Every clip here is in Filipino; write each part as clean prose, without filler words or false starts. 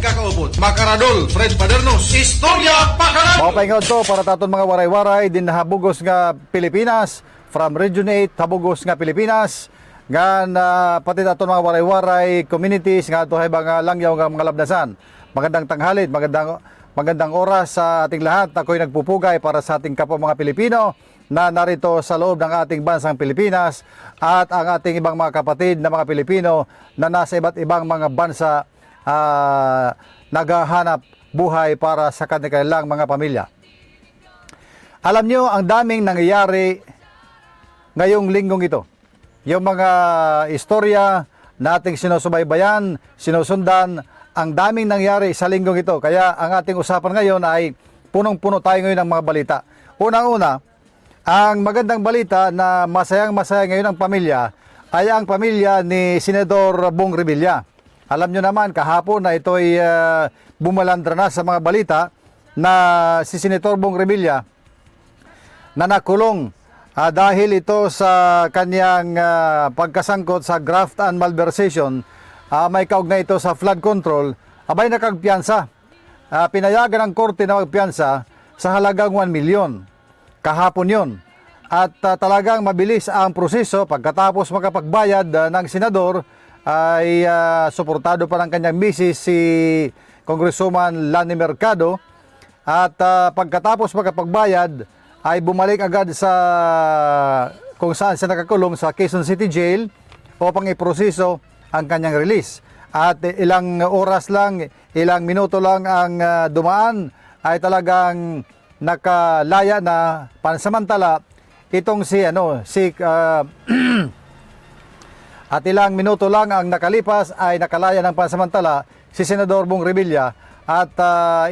kakaubot. Makaradol, Fred Padernos, Istorya Pakaran! Mga paingod to para taton mga waray-waray din habugos nga Pilipinas from Region 8 habugos nga Pilipinas nga pati taton mga waray-waray communities nga to hay mga langyaw nga mga labdasan. Magandang tanghalit, magandang oras sa ating lahat. Ako'y nagpupugay para sa ating kapwa mga Pilipino na narito sa loob ng ating bansang Pilipinas at ang ating ibang mga kapatid na mga Pilipino na nasa iba't ibang mga bansa naghahanap buhay para sa kanilang mga pamilya. Alam nyo, ang daming nangyayari ngayong linggong ito. Yung mga istorya nating sinusubaybayan, sinusundan, ang daming nangyari sa linggong ito. Kaya ang ating usapan ngayon ay punong-puno tayo ngayon ng mga balita. Unang-una, ang magandang balita na masayang-masaya ngayon ang pamilya ay ang pamilya ni Senador Bong Revilla. Alam nyo naman, kahapon na ito'y bumalandra na sa mga balita na si Senator Bong Revilla na nakulong dahil ito sa kanyang pagkasangkot sa graft and malversation. May kaugnay ito sa flood control, abay nakagpiyansa. Pinayagan ng korte na magpiyansa sa halagang 1 milyon. Kahapon yon. At talagang mabilis ang proseso pagkatapos makapagbayad ng senador ay suportado pa ng kanyang misis si Congresswoman Lani Mercado. At pagkatapos makapagbayad ay bumalik agad sa kung saan siya nakakulong sa Quezon City Jail upang iproseso ang kanyang release. At ilang oras lang, ilang minuto lang ang dumaan ay talagang nakalaya na pansamantala itong at ilang minuto lang ang nakalipas ay nakalaya ng pansamantala si Senador Bong Revilla at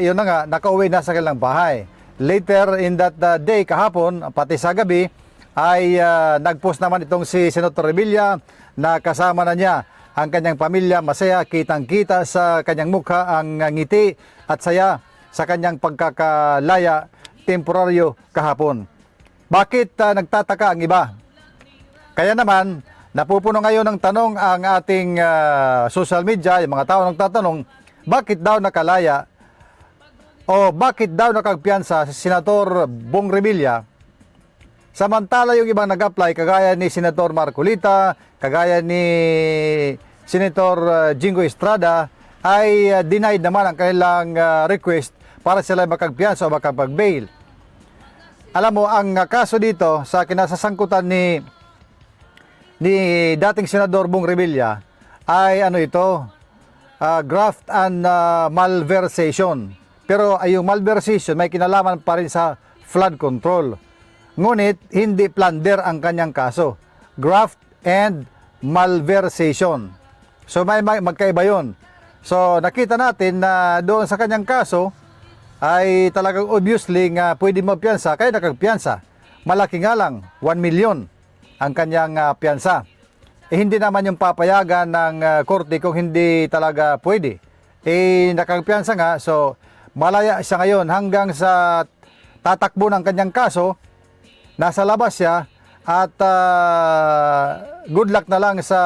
iyon na nga, nakauwi na sa kanilang bahay. Later in that day, kahapon, pati sa gabi, ay nagpost naman itong si Senator Revilla na kasama na niya ang kanyang pamilya, masaya, kitang-kita sa kanyang mukha ang ngiti at saya sa kanyang pagkakalaya temporaryo kahapon. Bakit nagtataka ang iba? Kaya naman, napupuno ngayon ng tanong ang ating social media, yung mga tao nagtatanong, bakit daw nakalaya o bakit daw nakagpiyansa si Senator Bong Revilla samantala yung ibang nag-apply kagaya ni Senator Marcolita, kagaya ni Senator Jingo Estrada ay denied naman ang kanilang request para sila makagpiyansa o makapag-bail. Alam mo, ang kaso dito sa kinasasangkutan ni dating Senador Bong Revilla ay graft and malversation. Pero ay yung malversation may kinalaman pa rin sa flood control. Ngunit hindi plunder ang kanyang kaso. Graft and malversation. So may magkaiba yun. So nakita natin na doon sa kanyang kaso ay talagang obviously nga pwede magpiyansa kaya nakagpiyansa. Malaki nga lang, 1 milyon ang kanyang piyansa. Hindi naman yung papayagan ng korte kung hindi talaga pwede. Nakagpiyansa nga, so malaya siya ngayon hanggang sa tatakbo ng kanyang kaso. Nasa labas siya at good luck na lang sa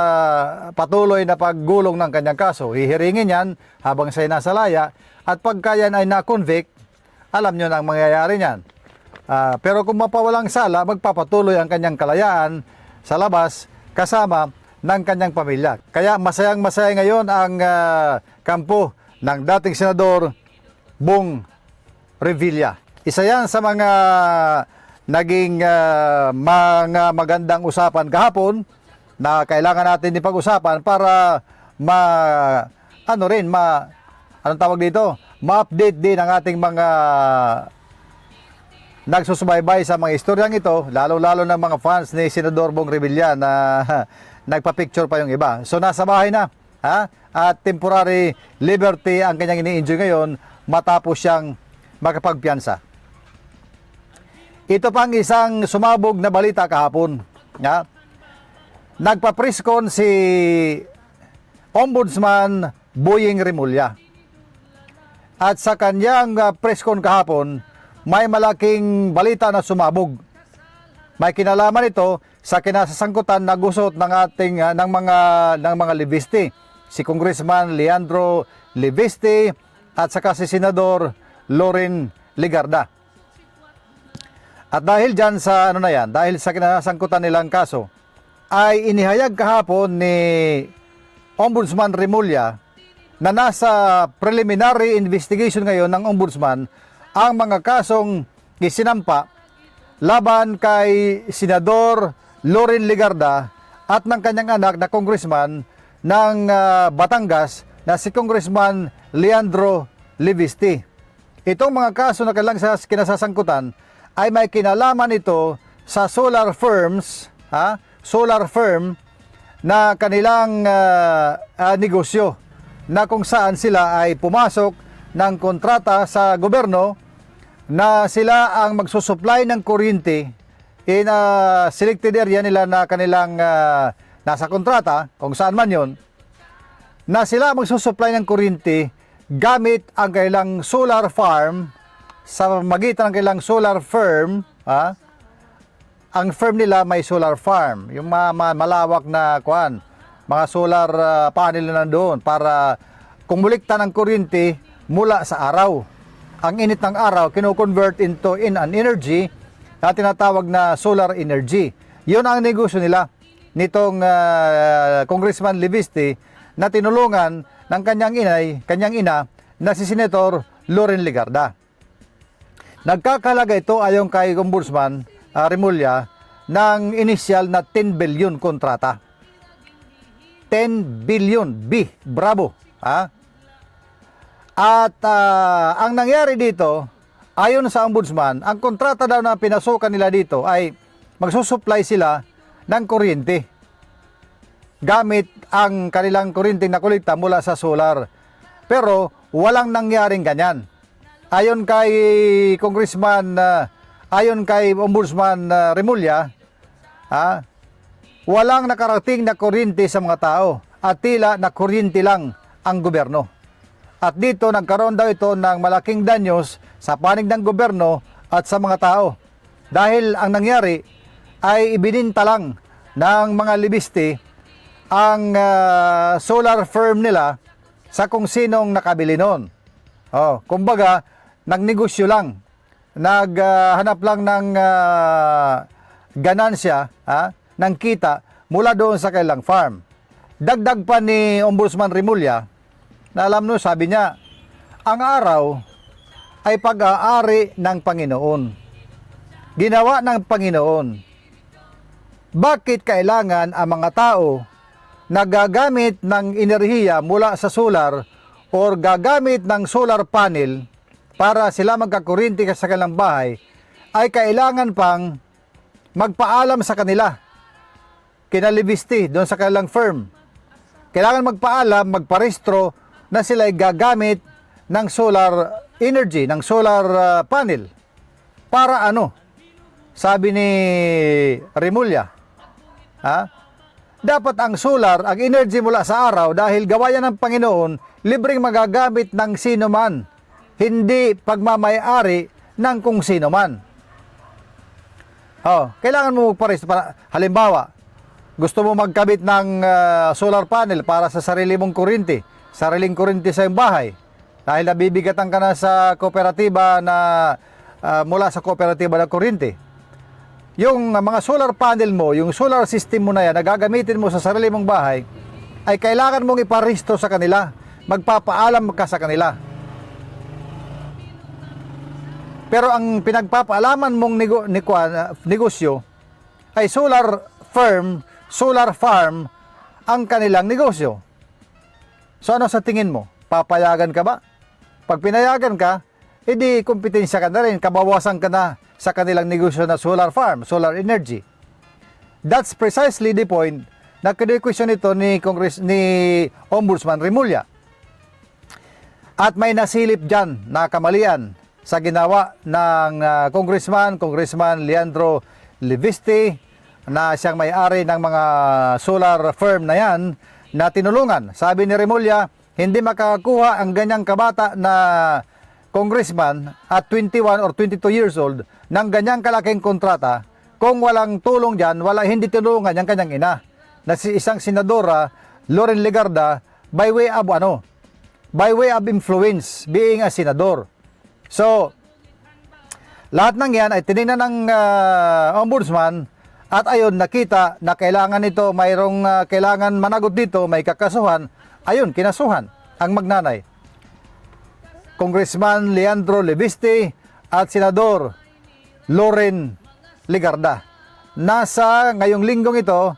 patuloy na paggulong ng kanyang kaso. Hihiringin yan habang siya nasa laya at pagka yan ay na-convict, alam nyo na ang mangyayari niyan. Pero kung mapawalang sala, magpapatuloy ang kanyang kalayaan sa labas kasama ng kanyang pamilya. Kaya masayang-masaya ngayon ang kampo ng dating Senador Bong Revilla. Isa yan sa mga naging mga magandang usapan kahapon na kailangan natin ipag-usapan para ma-update din ang ating mga nagsusubaybay sa mga istoryang ito, lalo-lalo ng mga fans ni Senador Bong Revilla na nagpa-picture pa yung iba. So nasa bahay na, at temporary liberty ang kanyang ini-enjoy ngayon matapos siyang makapagpiyansa. Ito pang isang sumabog na balita kahapon. Nagpa-preskon si Ombudsman Boying Remulla. At sa kanyang preskon kahapon, may malaking balita na sumabog. May kinalaman ito sa kinasasangkutan na gusot ng ating ng mga libisti si Congressman Leandro Libiste at saka si Senador Loren Legarda. At dahil dyan sa dahil sa kinasangkutan nilang kaso, ay inihayag kahapon ni Ombudsman Remulla na nasa preliminary investigation ngayon ng Ombudsman ang mga kasong isinampa laban kay Senador Loren Legarda at ng kanyang anak na congressman ng Batangas na si Congressman Leandro Libiste. Itong mga kaso na kailang kinasasangkutan ay may kinalaman ito sa solar firms, solar firm na kanilang negosyo na kung saan sila ay pumasok ng kontrata sa gobyerno na sila ang magsusupply ng kuryente in selected area nila na kanilang nasa kontrata, kung saan man yon, na sila magsusupply ng kuryente gamit ang kailang solar farm sa magitan ng kailang solar firm. Ang firm nila may solar farm, yung malawak na mga solar panel na nandoon para kumulikta ng kuryente mula sa araw. Ang init ng araw kino-convert into an energy na tinatawag na solar energy. Yun ang negosyo nila nitong Congressman Libiste na tinulungan ng kanyang ina na si Senator Loren Legarda. Nagkakalaga ito ayon kay Ombudsman Remulla ng initial na 10 billion kontrata. 10 billion, bravo. At ang nangyari dito, ayon sa Ombudsman, ang kontrata daw na pinasukan nila dito ay magsusupply sila ng kuryente gamit ang kanilang kuryente na kolekta mula sa solar. Pero walang nangyaring ganyan. Ayon kay Ombudsman Remulla, walang nakarating na kuryente sa mga tao at tila na kuryente lang ang gobyerno. At dito nagkaroon daw ito ng malaking danyos sa panig ng gobyerno at sa mga tao. Dahil ang nangyari ay ibininta lang ng mga Libiste ang solar firm nila sa kung sinong nakabili noon. Kumbaga, nagnegosyo lang. Naghanap lang ng ganansya, ng kita mula doon sa kailang farm. Dagdag pa ni Ombudsman Remulla, na alam nyo, sabi niya, ang araw ay pag-aari ng Panginoon. Ginawa ng Panginoon. Bakit kailangan ang mga tao na gagamit ng enerhiya mula sa solar o gagamit ng solar panel para sila magkakuryente sa kanilang bahay ay kailangan pang magpaalam sa kanila, kina Libiste, doon sa kanilang firm. Kailangan magpaalam, magparehistro na sila ay gagamit ng solar energy, ng solar panel. Para ano? Sabi ni Remulla, dapat ang solar, ang energy mula sa araw, dahil gawa yan ng Panginoon, libreng magagamit ng sino man, hindi pagmamayari ng kung sino man. Kailangan mo magparehistro. Halimbawa, gusto mo magkabit ng solar panel para sa sarili mong kuryente, sariling kuryente sa iyong bahay, dahil nabibigatan ka na sa kooperatiba na mula sa kooperatiba ng kuryente. Yung mga solar panel mo, yung solar system mo na yan, na gagamitin mo sa sarili mong bahay, ay kailangan mong iparehistro sa kanila. Magpapaalam ka sa kanila. Pero ang pinagpapaalaman mong negosyo ay solar farm ang kanilang negosyo. So ano sa tingin mo? Papayagan ka ba? Pag pinayagan ka, edi kompetensya ka na rin, kabawasan ka na sa kanilang negosyo na solar farm, solar energy. That's precisely the point na kine-question ito ni Ombudsman Remulla. At may nasilip dyan na kamalian sa ginawa ng Congressman Leandro Libiste na siyang may-ari ng mga solar firm na yan na tinulungan. Sabi ni Remulla, hindi makakakuha ang ganyang kabata na congressman at 21 or 22 years old ng ganyang kalaking kontrata kung walang tulong dyan, hindi tinulungan yung kanyang ina na si isang senadora Loren Legarda by way of ano? By way of influence, being a senador. So, lahat ng yan ay tinignan ng ombudsman at ayun, nakita na kailangan ito, mayroong kailangan managot dito, may kakasuhan. Ayun, kinasuhan ang magnanay. Congressman Leandro Leviste at Senador Loren Legarda. Ngayong linggong ito,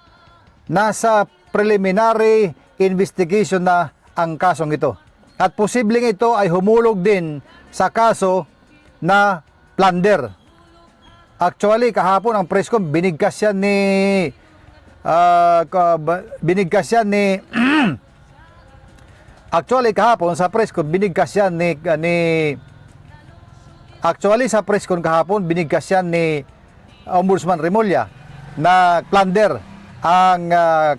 nasa preliminary investigation na ang kasong ito. At posibleng ito ay humulog din sa kaso na plunder. Actually, kahapon ang press con, binigkas yan ni actually kahapon sa press con binigkas yan sa press con kahapon binigkas yan ni Ombudsman Remulla na plunder ang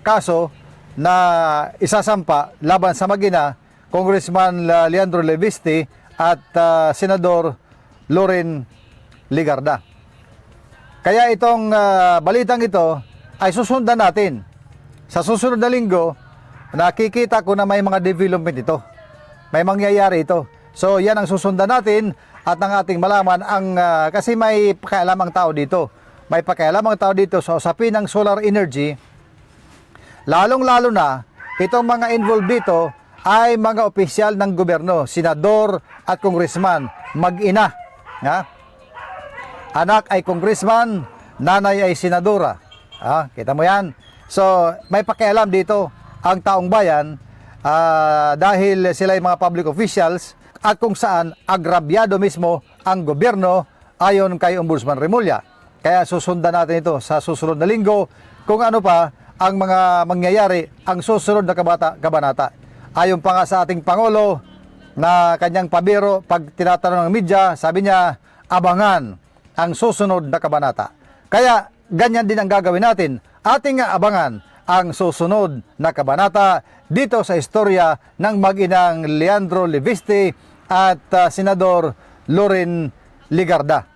kaso na isasampa laban sa magina Congressman Leandro Leviste at Senador Loren Legarda. Kaya itong balitang ito ay susundan natin. Sa susunod na linggo, nakikita ko na may mga development ito. May mangyayari ito. So yan ang susundan natin at ang ating malaman kasi may pakialam ang tao dito. May pakialam ang tao dito sa usapin ng solar energy. Lalong-lalo na itong mga involved dito ay mga opisyal ng gobyerno, senador at congressman, mag-ina. Anak ay congressman, nanay ay senadora. Kita mo yan? So, may pakialam dito ang taong bayan dahil sila ay mga public officials at kung saan agrabyado mismo ang gobyerno ayon kay Ombudsman Remulla. Kaya susundan natin ito sa susunod na linggo kung ano pa ang mga mangyayari ang susunod na kabanata. Ayon pa nga sa ating Pangulo na kanyang pabiro pag tinatanong ng media, sabi niya, abangan ang susunod na kabanata. Kaya ganyan din ang gagawin natin. Ating abangan ang susunod na kabanata dito sa istorya ng mag-inang Leandro Leviste at Senador Loren Legarda.